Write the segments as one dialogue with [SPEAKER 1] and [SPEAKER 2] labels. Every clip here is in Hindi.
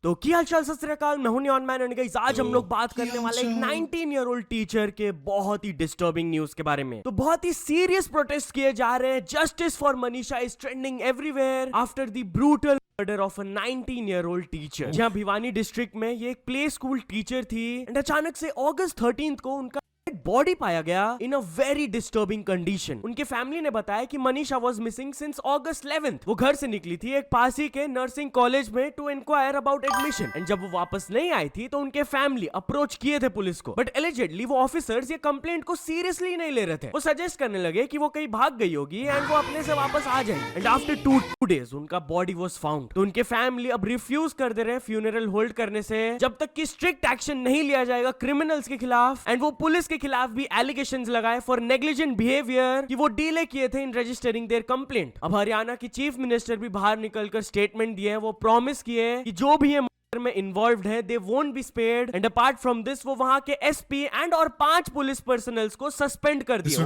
[SPEAKER 1] तो क्या हालचाल सत श्री अकाल, मैं हूं नियॉन मैन एंड गाइस आज हम लोग बात करने वाले एक 19-year-old टीचर के बहुत ही डिस्टर्बिंग न्यूज के बारे में। तो बहुत ही सीरियस प्रोटेस्ट किए जा रहे हैं। Justice for Manisha is trending everywhere after the brutal murder of a 19-year-old teacher. जहां भिवानी डिस्ट्रिक्ट में ये एक प्ले स्कूल टीचर थी एंड अचानक से अगस्त 13 को उनका बॉडी पाया गया इन अ वेरी डिस्टर्बिंग कंडीशन। उनके फैमिली ने बताया कि Manisha was missing since August 11th। वो घर से निकली थी एक पास ही के नर्सिंग कॉलेज में to enquire about admission and जब वो वापस नहीं आई थी तो उनके फैमिली अप्रोच किए थे पुलिस को, बट एलिजेडली वो ऑफिसर्स ये कंप्लेंट को सीरियसली नहीं ले रहे थे। वो सजेस्ट करने लगे कि वो कहीं भाग गई होगी एंड वो अपने से वापस आ जाएगी। एंड आफ्टर 2 days उनका बॉडी वाज फाउंड। तो उनके फैमिली अब रिफ्यूज कर दे रहे फ्यूनरल होल्ड करने से जब तक कि स्ट्रिक्ट एक्शन नहीं लिया जाएगा क्रिमिनल्स के खिलाफ। एंड वो पुलिस के खिलाफ भी एलिगेशंस लगाए फॉर नेग्लिजेंट बिहेवियर कि वो डिले किए थे इन रजिस्टरिंग देयर कंप्लेंट। अब हरियाणा की चीफ मिनिस्टर भी बाहर निकलकर स्टेटमेंट दिए। वो प्रॉमिस किए कि जो भी ये में इन्वॉल्व्ड है they won't be spared and apart from this वो वहां के एसपी एंड और 5 पुलिस पर्सनल्स को सस्पेंड कर दिया।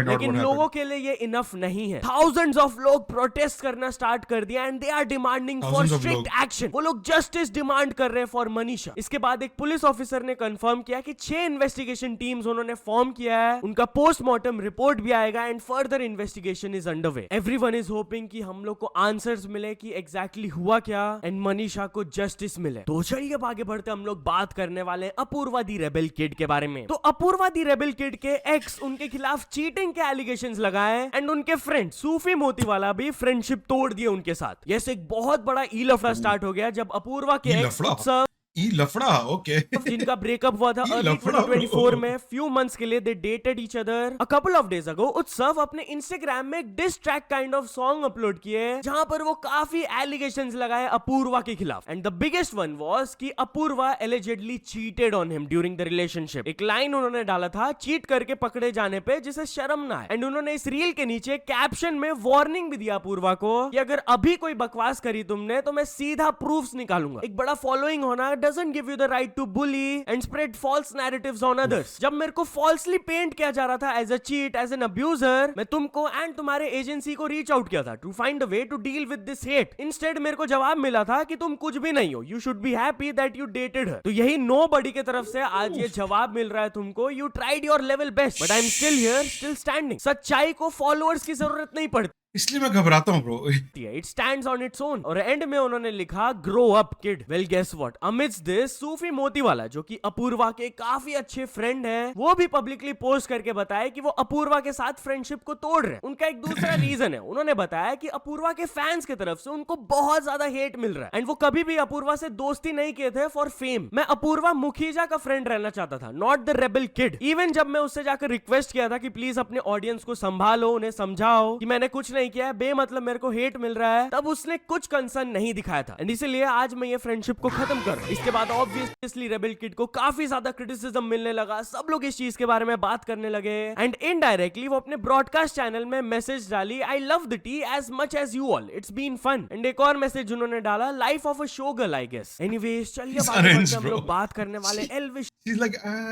[SPEAKER 1] लेकिन लोगों के लिए ये इनफ नहीं है। थाउजेंड्स ऑफ लोग प्रोटेस्ट करना स्टार्ट कर दिया and they are demanding for strict action. वो लोग जस्टिस डिमांड कर रहे हैं फॉर मनीषा। इसके बाद एक पुलिस ऑफिसर ने कंफर्म किया कि 6 इन्वेस्टिगेशन टीम्स उन्होंने फॉर्म किया है। उनका पोस्टमार्टम रिपोर्ट भी आएगा and further investigation is underway. Everyone is hoping कि हम लोग को आंसर्स मिले कि एग्जैक्टली हुआ क्या एंड मनीषा को जस्टिस मिले। तो चलिए अब आगे बढ़ते हम लोग बात करने वाले हैं अपूर्वा दी रेबल किड के बारे में। तो अपूर्वा दी रेबल किड के एक्स उनके खिलाफ चीटिंग के एलिगेशंस लगाए एंड उनके फ्रेंड सूफी मोतीवाला भी फ्रेंडशिप तोड़ दिए उनके साथ। यस, एक बहुत बड़ा ई लफड़ा स्टार्ट हो गया जब अपूर्वा के एक्स उत्सव
[SPEAKER 2] लफड़ा ओके
[SPEAKER 1] जिनका ब्रेकअप हुआ था अर्ली 2024 में फ्यू मंथ्स के लिए they dated each other. A couple of days ago Utsav अपने इंस्टाग्राम में एक diss track kind of song upload किए जहां पर वो काफी एलिगेशंस लगाए अपूर्वा के खिलाफ। And the biggest one was कि Apoorva allegedly cheated on him during the relationship. एक लाइन उन्होंने डाला था चीट करके पकड़े जाने पे जिसे शर्म ना आए। एंड उन्होंने इस रील के नीचे कैप्शन में वार्निंग भी दिया अपूर्वा को कि अगर अभी कोई बकवास करी तुमने तो मैं सीधा प्रूफ्स निकालूंगा। एक बड़ा फॉलोइंग होना doesn't give you the right to bully and spread false narratives on others। जब मेरे को falsely paint किया जा रहा था as a cheat, as an abuser, मैं तुमको and तुम्हारे एजेंसी को रीच आउट किया था to find a way to deal with this hate। Instead मेरे को जवाब मिला था कि तुम कुछ भी नहीं हो, you should be happy that you dated her। तो यही nobody के तरफ से आज ये जवाब मिल रहा है तुमको। You tried your level best but I'm still here, still standing। सच्चाई को फॉलोअर्स की जरूरत नहीं पड़ती,
[SPEAKER 2] इसलिए मैं घबराता हूँ bro.
[SPEAKER 1] It stands on its own. और एंड में उन्होंने लिखा grow up kid. Well guess what, admits this Sufi Motiwala जो कि अपूर्वा के काफी अच्छे फ्रेंड हैं, वो भी पब्लिकली पोस्ट करके बताया कि वो अपूर्वा के साथ फ्रेंडशिप को तोड़ रहे हैं। उनका एक दूसरा रीजन है, उन्होंने बताया कि अपूर्वा के फैंस की तरफ से उनको बहुत ज्यादा हेट मिल रहा है एंड वो कभी भी अपूर्वा से दोस्ती नहीं किए थे फॉर फेम। मैं अपूर्वा मुखीजा का फ्रेंड रहना चाहता था, not the rebel kid. Even जब मैं उससे जाकर रिक्वेस्ट किया था कि प्लीज अपने ऑडियंस को संभालो, उन्हें समझाओ कि मैंने कुछ नहीं किया है, बेमतलब मेरे को हेट मिल रहा है, तब उसने कुछ कंसर्न नहीं दिखाया था। एंड इसीलिए आज मैं ये फ्रेंडशिप को खत्म कर रहा हूं। इसके बाद ऑब्वियसली रेबल किड को काफी ज्यादा क्रिटिसिज्म मिलने लगा, सब लोग इस चीज के बारे में बात करने लगे एंड इनडायरेक्टली वो अपने ब्रॉडकास्ट चैनल में मैसेज डाली, I love the tea as much as you all, it's been fun. And एक और मैसेज उन्होंने डाला, life of a showgirl I guess. Anyways चलिए हम लोग बात करने वाले Elvish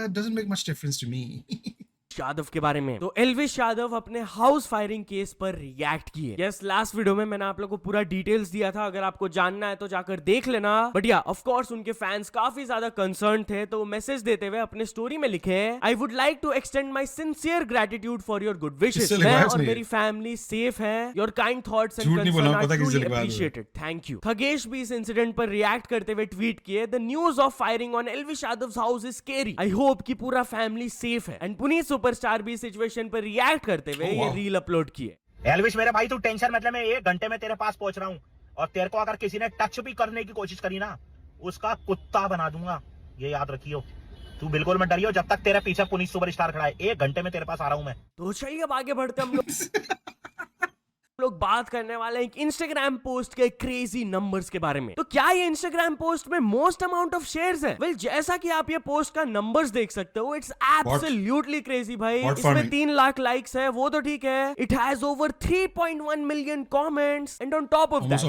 [SPEAKER 2] doesn't make much difference to me।
[SPEAKER 1] Yadav के बारे में। तो एल्विश यादव अपने हाउस फायरिंग केस पर रिएक्ट किए। यस, लास्ट वीडियो में मैंने आप लोगों को पूरा डिटेल्स दिया था, अगर आपको जानना है तो जाकर देख लेना। बट या ऑफ कोर्स उनके फैंस काफी ज्यादा कंसर्न थे, तो मैसेज देते हुए अपने स्टोरी में लिखे, I would like to extend my sincere gratitude for your good wishes. मैं और मेरी फैमिली सेफ है, your kind thoughts and concern are truly appreciated, thank you. Khagesh भी इस इंसिडेंट पर रिएक्ट करते हुए ट्वीट किए, the news of firing on Elvish Yadav's house is scary, I hope कि पूरा फैमिली सेफ है। एंड पुनीत सुपरस्टार भी सिचुएशन पर रिएक्ट करते हुए ये रील अपलोड किए।
[SPEAKER 3] एल्विश मेरे भाई, तू टेंशन मतलब मैं 1 घंटे में तेरे पास पहुंच रहा हूँ और तेरे को अगर किसी ने टच भी करने की कोशिश करी ना, उसका कुत्ता बना दूंगा, ये याद रखियो। तू बिल्कुल मत डरियो, जब तक तेरे पीछे पुनीत सुपरस्टार खड़ा है, 1 घंटे में तेरे पास आ रहा हूँ मैं।
[SPEAKER 1] तो चलिए अब आगे बढ़ते हम लोग बात करने वाले हैं इंस्टाग्राम पोस्ट के क्रेजी नंबर्स के बारे में। तो क्या ये इंस्टाग्राम पोस्ट में मोस्ट अमाउंट ऑफ शेयर्स है? वेल, जैसा कि आप ये पोस्ट का नंबर्स देख सकते हो, इट्स एब्सोल्युटली क्रेजी भाई। इसमें 3 लाख लाइक्स है, वो तो ठीक है। It has over 3.1 million comments and on top of that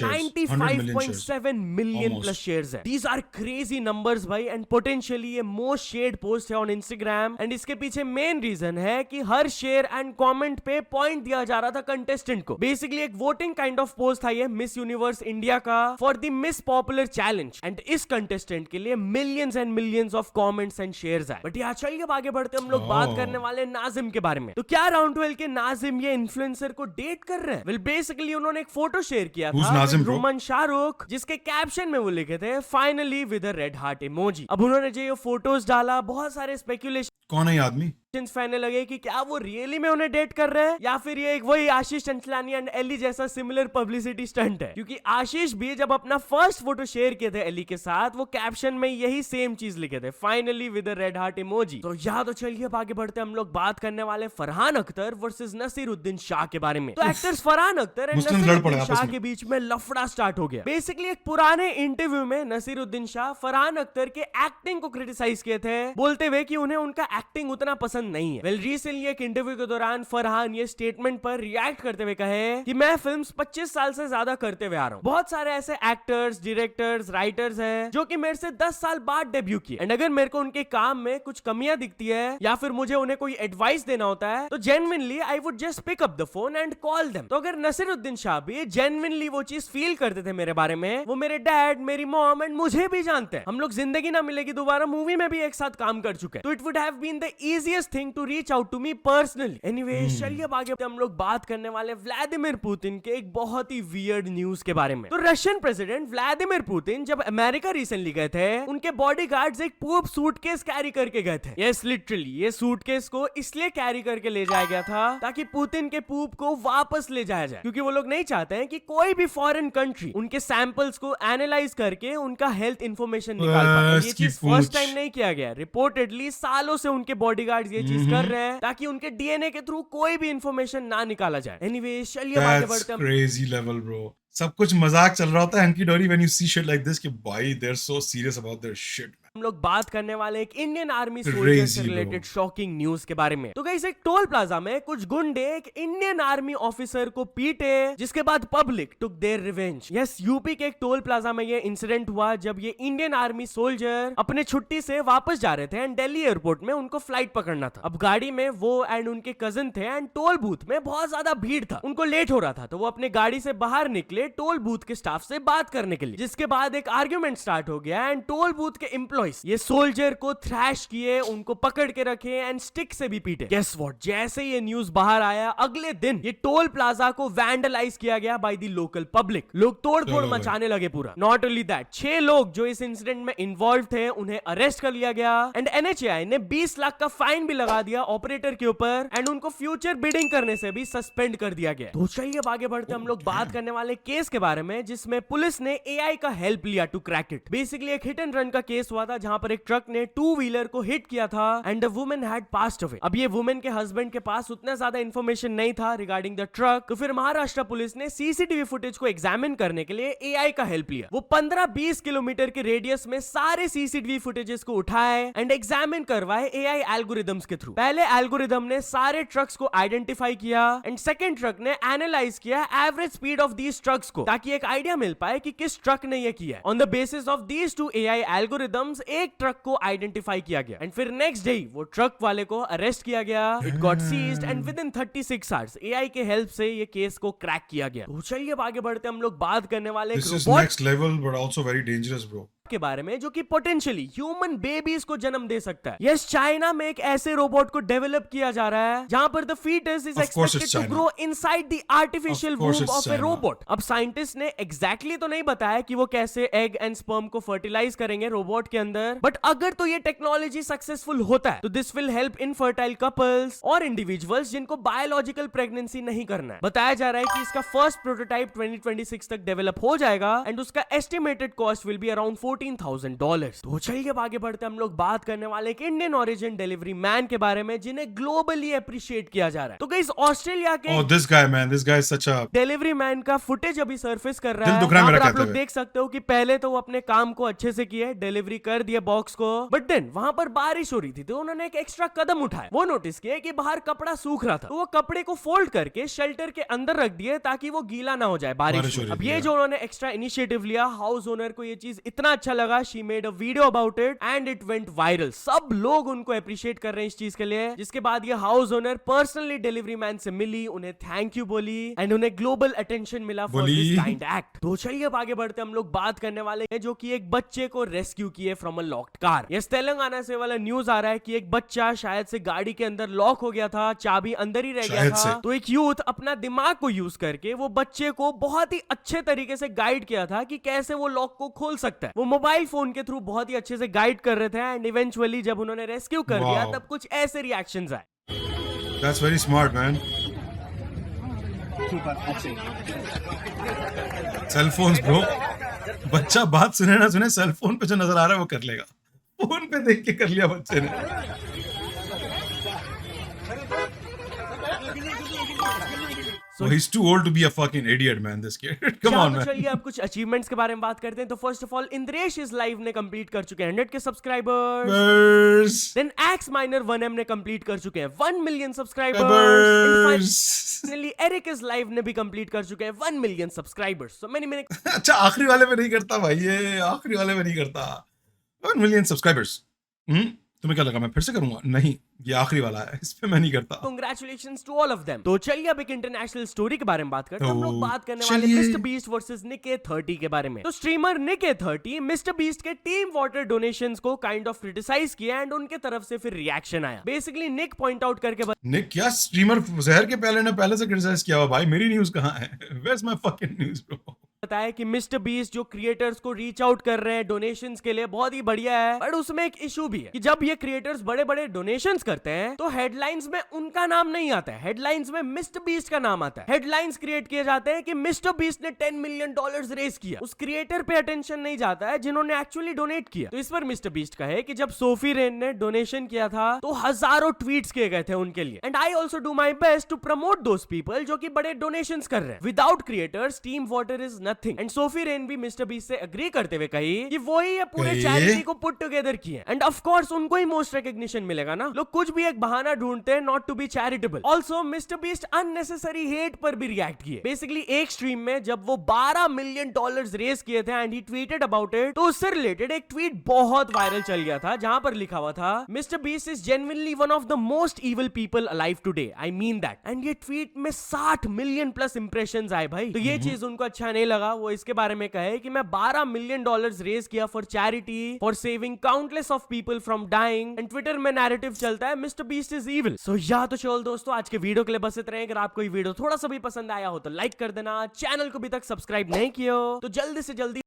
[SPEAKER 1] 95.7 million plus shares है। दीज आर क्रेजी नंबर्स भाई एंड पोटेंशियली ये मोस्ट शेयर्ड पोस्ट है ऑन इंस्टाग्राम। एंड इसके पीछे मेन रीजन है कि हर शेयर एंड कमेंट पे पॉइंट दिया जा रहा था कंटेस्ट कंटेस्टेंट को। बेसिकली एक वोटिंग काइंड ऑफ पोस्ट था ये मिस यूनिवर्स इंडिया का for the miss popular challenge, and इस कंटेस्टेंट के लिए millions and millions of comments and shares आए। बट यार चलिए आगे बढ़ते हम लोग बात करने वाले नाजिम के बारे में। तो क्या राउंड 12 के नाजिम ये इन्फ्लुएंसर को डेट कर रहे हैं? वेल बेसिकली उन्होंने एक फोटो शेयर किया था रोमन शाहरुख, जिसके कैप्शन में वो लिखे थे finally with a red heart emoji. अब उन्होंने जो ये फोटोज डाला, बहुत सारे स्पेकुलेशन
[SPEAKER 2] कौन है ये आदमी?
[SPEAKER 1] फैनने लगे कि क्या वो रियली में उन्हें डेट कर रहे हैं या फिर ये एक वही आशीष चंचलानी एंड एली जैसा सिमिलर पब्लिसिटी स्टंट है। क्योंकि आशीष भी जब अपना फर्स्ट फोटो शेयर किए थे एली के साथ, वो कैप्शन में यही सेम चीज लिखे थे, finally with a red heart emoji. तो या तो चलिए अब आगे बढ़ते हम लोग बात करने वाले फरहान अख्तर वर्सेस नसीरुद्दीन शाह के बारे में। तो एक्टर्स फरहान अख्तर एंड नसीरुद्दीन शाह के बीच में लफड़ा स्टार्ट हो गया। बेसिकली एक पुराने इंटरव्यू में नसीरुद्दीन शाह फरहान अख्तर के एक्टिंग को क्रिटिसाइज किए थे, बोलते हुए कि उन्हें उनका एक्टिंग उतना पसंद नहीं है। वेल रिसेंटली एक इंटरव्यू के दौरान फरहान ये स्टेटमेंट पर रिएक्ट करते हुए कहे कि मैं फिल्म्स 25 साल से ज्यादा करते हुए आ रहा हूँ। बहुत सारे ऐसे एक्टर्स, डायरेक्टर्स, राइटर्स हैं जो कि मेरे से 10 साल बाद डेब्यू किए, एंड अगर मेरे को उनके काम में कुछ कमियां दिखती है या फिर मुझे उन्हें कोई एडवाइस देना होता है तो genuinely I would just pick up the phone and call them. तो अगर नसीरुद्दीन शाह भी जेन्युइनली वो चीज फील करते थे मेरे बारे में, वो मेरे डैड, मेरी मॉम एंड मुझे भी जानते हैं। हम लोग जिंदगी ना मिलेगी दोबारा मूवी में भी एक साथ काम कर चुके हैं, तो it would have been the easiest thing to reach out to me personally. Anyways चलिए अब आगे हम लोग बात करने वाले व्लादिमीर पुतिन के एक बहुत ही वियर्ड न्यूज के बारे में। तो रशियन प्रेसिडेंट व्लादिमीर पुतिन जब अमेरिका रिसेंटली गए थे, उनके बॉडीगार्ड्स एक पूप सूटकेस कैरी करके गए थे। यस लिटरली ये सूटकेस को इसलिए कैरी करके ले जाया गया था ताकि पुतिन के पूप को वापस ले जाया जाए, क्योंकि वो लोग नहीं चाहते हैं कि कोई भी फॉरेन कंट्री उनके सैंपल्स को एनालाइज करके उनका हेल्थ इंफॉर्मेशन निकाल पाए। ये चीज फर्स्ट टाइम नहीं किया गया, रिपोर्टेडली सालों से उनके बॉडीगार्ड्स ये चीज कर रहे हैं ताकि उनके डीएनए के थ्रू कोई भी इंफॉर्मेशन ना निकाला जाए। एनीवे चलिए आगे बढ़ते हैं।
[SPEAKER 2] क्रेजी लेवल ब्रो, सब कुछ मजाक चल रहा होता है hunky dory when you see shit like this कि भाई they are so serious about their shit.
[SPEAKER 1] हम लोग बात करने वाले एक इंडियन आर्मी सोल्जर से रिलेटेड शॉकिंग न्यूज के बारे में। तो गाइस एक टोल प्लाजा में कुछ गुंडे एक इंडियन आर्मी ऑफिसर को पीटे, जिसके बाद public took there revenge. Yes UP के एक टोल प्लाजा में ये इंसिडेंट हुआ जब ये इंडियन आर्मी सोल्जर अपने छुट्टी से वापस जा रहे थे एंड दिल्ली एयरपोर्ट में उनको फ्लाइट पकड़ना था। अब गाड़ी में वो एंड उनके कजिन थे एंड टोल बूथ में बहुत ज्यादा भीड़ था, उनको लेट हो रहा था, तो वो अपने गाड़ी से बाहर निकले टोल बूथ के स्टाफ से बात करने के लिए, जिसके बाद एक आर्ग्यूमेंट स्टार्ट हो गया एंड टोल बूथ के एम्प्लॉइज ये सोल्जर को थ्रैश किए, उनको पकड़ के रखे एंड स्टिक से भी पीटे। गेस व्हाट, जैसे ये न्यूज बाहर आया अगले दिन ये टोल प्लाजा को वैंडलाइज किया गया बाय द लोकल पब्लिक। लोग तोड़फोड़ मचाने लगे पूरा। नॉट ओनली दैट, 6 लोग जो इस इंसिडेंट में इन्वॉल्व थे उन्हें अरेस्ट कर लिया गया एंड एनएचएआई ने 20 लाख का फाइन भी लगा दिया ऑपरेटर के ऊपर एंड उनको फ्यूचर बिडिंग करने से भी सस्पेंड कर दिया गया। तो चलिए अब आगे बढ़ते हम लोग बात करने वाले केस के बारे में जिसमें पुलिस ने एआई का हेल्प लिया टू क्रैक इट। बेसिकली एक हिट एंड रन का केस हुआ था जहां पर एक ट्रक ने 2 व्हीलर को हिट किया था and the woman had passed away. अब ये वुमन के हस्बैंड के पास उतना ज्यादा इंफॉर्मेशन नहीं था रिगार्डिंग द ट्रक, तो फिर महाराष्ट्र पुलिस ने सीसीटीवी फुटेज को एग्जामिन करने के लिए एआई का हेल्प लिया। वो 15-20 किलोमीटर के रेडियस में सारे सीसीटीवी फुटेजेस को उठाए एंड एग्जामिन करवाए एआई एल्गोरिदम्स के थ्रू। पहले एल्गोरिदम ने सारे ट्रक्स को आइडेंटिफाई किया एंड सेकंड ट्रक ने एनालाइज किया average speed of these trucks को, ताकि एक आइडिया मिल पाए कि किस ट्रक ने ये किया है। On the basis of these 2 AI algorithms एक ट्रक को आइडेंटिफाई किया गया एंड फिर नेक्स्ट डे वो ट्रक वाले को अरेस्ट किया गया। It got seized and within 36 hours AI के हेल्प से ये केस को क्रैक किया गया। तो चलिए अब आगे बढ़ते हम लोग बात करने वाले
[SPEAKER 2] This is next level but also very dangerous bro.
[SPEAKER 1] के बारे में जो कि पोटेंशियली ह्यूमन बेबीज को जन्म दे सकता है। यस चाइना में एक ऐसे रोबोट को डेवलप किया जा रहा है जहां पर the fetus is expected to grow inside the artificial womb of a robot. अब साइंटिस्ट ने एग्जैक्टली तो नहीं बताया कि वो कैसे एग एंड स्पर्म को फर्टिलाइज करेंगे रोबोट के अंदर, बट अगर तो ये टेक्नोलॉजी सक्सेसफुल होता है तो this will help infertile couples और इंडिविजुअल्स जिनको बायोलॉजिकल प्रेगनेंसी नहीं करना है। बताया जा रहा है कि इसका फर्स्ट प्रोटोटाइप 2026 तक डेवलप हो जाएगा एंड उसका estimated cost will be around $14,000। तो चलिए अब आगे बढ़ते हम लोग बात करने वाले एक इंडियन ओरिजिन डिलीवरी मैन के बारे में जिन्हें ग्लोबली अप्रिशिएट किया जा रहा है। तो गाइस ऑस्ट्रेलिया के
[SPEAKER 2] this guy is such a
[SPEAKER 1] delivery man का फुटेज अभी सरफेस कर रहा
[SPEAKER 2] दिल दुख
[SPEAKER 1] है।
[SPEAKER 2] रहा है मेरा
[SPEAKER 1] आप लोग देख सकते हो कि पहले तो वो अपने काम को अच्छे से किए, डिलीवरी कर दिया बॉक्स को, बट देन वहां पर बारिश हो रही थी तो उन्होंने एक एक्स्ट्रा कदम उठाया। वो नोटिस किया कि बाहर कपड़ा सूख रहा था तो वो कपड़े को फोल्ड करके शेल्टर के अंदर रख दिए ताकि वो गीला ना हो जाए बारिश में। अब ये जो उन्होंने एक्स्ट्रा इनिशिएटिव लिया, हाउस ओनर को ये चीज इतना अच्छा लगा, she made a video about it and it went viral. सब लोग उनको अप्रिशिएट कर रहे हैं इस चीज के लिए। जिसके बाद ये house owner personally delivery man से मिली, उन्हें थैंक यू बोली एंड उन्हें ग्लोबल अटेंशन मिला फॉर दिस काइंड एक्ट। तो चलिए अब आगे बढ़ते हम लोग बात करने वाले हैं जो कि एक बच्चे को रेस्क्यू किए from a locked car. Yes, Telangana से वाला न्यूज आ रहा है कि एक बच्चा शायद से गाड़ी के अंदर लॉक हो गया था, चाबी अंदर ही रह गया था। तो एक यूथ अपना दिमाग को यूज करके वो बच्चे को बहुत ही अच्छे तरीके से गाइड किया था कि कैसे वो लॉक को खोल सकता है। वो मोबाइल फोन के थ्रू बहुत ही अच्छे से गाइड कर रहे थे एंड इवेंचुअली जब उन्होंने रेस्क्यू कर दिया तब कुछ ऐसे रिएक्शंस आए।
[SPEAKER 2] That's very smart, man. Cell phones bro, बच्चा बात सुने ना सुने, सेल फोन पे जो नजर आ रहा है वो कर लेगा। फोन पे देख के कर लिया बच्चे ने। So he's too old to be a fucking idiot, man. This kid. Come on, man.
[SPEAKER 1] चलिए अब कुछ अचीवमेंट्स के बारे में बात करते हैं। तो फर्स्ट ऑफ ऑल इंद्रेश इस लाइव ने कंप्लीट कर चुके हैं 100 के subscribers. Then x minor 1M ने कंप्लीट कर चुके हैं 1 मिलियन सब्सक्राइबर्स। फाइनली एरिक इस लाइव ने भी कंप्लीट कर चुके हैं 1 मिलियन सब्सक्राइबर्स। सो मैंने
[SPEAKER 2] अच्छा, आखिरी वाले में नहीं करता भाई, ये आखिरी वाले में नहीं करता। 1 मिलियन सब्सक्राइबर्स। तुम्हें क्या लगा मैं फिर से करूंगा? नहीं, ये आखिरी वाला है, इस पे मैं नहीं करता।
[SPEAKER 1] Congratulations to all of them। तो चलिए अब एक इंटरनेशनल स्टोरी के बारे में बात करते हैं। हम लोग बात करने वाले मिस्टर बीस्ट वर्सेस निके30 के बारे में। तो स्ट्रीमर निके30 मिस्टर बीस्ट के टीम वाटर डोनेशंस को काइंड ऑफ क्रिटिसाइज किया एंड उनके तरफ से फिर रिएक्शन आया। बेसिकली निक पॉइंट आउट करके
[SPEAKER 2] निक क्या स्ट्रीमर जहर के पहले ने पहले से क्रिटिसाइज किया हुआ भाई? मेरी न्यूज़ कहाँ है? Where's my fucking news bro?
[SPEAKER 1] बताया कि मिस्टर बीस्ट जो क्रिएटर्स को रीच आउट कर रहे हैं डोनेशंस के लिए बहुत ही बढ़िया है, बट उसमें एक इशू भी है कि जब ये क्रिएटर्स बड़े बड़े डोनेशंस करते हैं तो हेडलाइंस में उनका नाम नहीं आता है, हेडलाइंस में मिस्टर बीस्ट का नाम आता है। हेडलाइंस क्रिएट किए जाते हैं कि मिस्टर बीस्ट ने $10 मिलियन रेज किया, उस क्रिएटर पे अटेंशन नहीं जाता है जिन्होंने एक्चुअली डोनेट किया। तो इस पर मिस्टर बीस्ट का है कि जब सोफी रेन ने डोनेशन किया था तो हजारों ट्वीट्स किए गए थे उनके लिए and I also do my best to promote those people जो कि बड़े डोनेशंस कर रहे हैं। Without creators team water is nothing. And Sophie भी मिस्टर बीस्ट से एग्री करते हुए कही कि वही ये पूरे चैरिटी को पुट टुगेदर किए एंड ऑफ कोर्स उनको ही मोस्ट रिकॉग्निशन मिलेगा ना। लोग कुछ भी एक बहाना ढूंढते हैं not to be charitable. Also Mister Beast unnecessary hate पर भी रिएक्ट किए। बेसिकली एक स्ट्रीम में जब वो $12 मिलियन रेज किए थे and he tweeted about it, तो उससे रिलेटेड एक ट्वीट बहुत वायरल चल गया था जहां पर लिखा हुआ था mister Beast is genuinely one of the most evil people alive today, I mean that. And ये ट्वीट में 60 मिलियन प्लस इंप्रेशंस आए भाई। तो ये चीज उनको अच्छा नहीं लगा। वो इसके बारे में कहे कि मैं $12 मिलियन रेज किया for charity, for saving countless of people from dying and Twitter में नैरेटिव चलता है Mister Beast is evil. So या तो चलो दोस्तों आज के वीडियो के लिए बस इतना ही। अगर आपको ये वीडियो थोड़ा सा भी पसंद आया हो तो लाइक कर देना, चैनल को अभी तक सब्सक्राइब नहीं किया हो तो जल्दी से जल्दी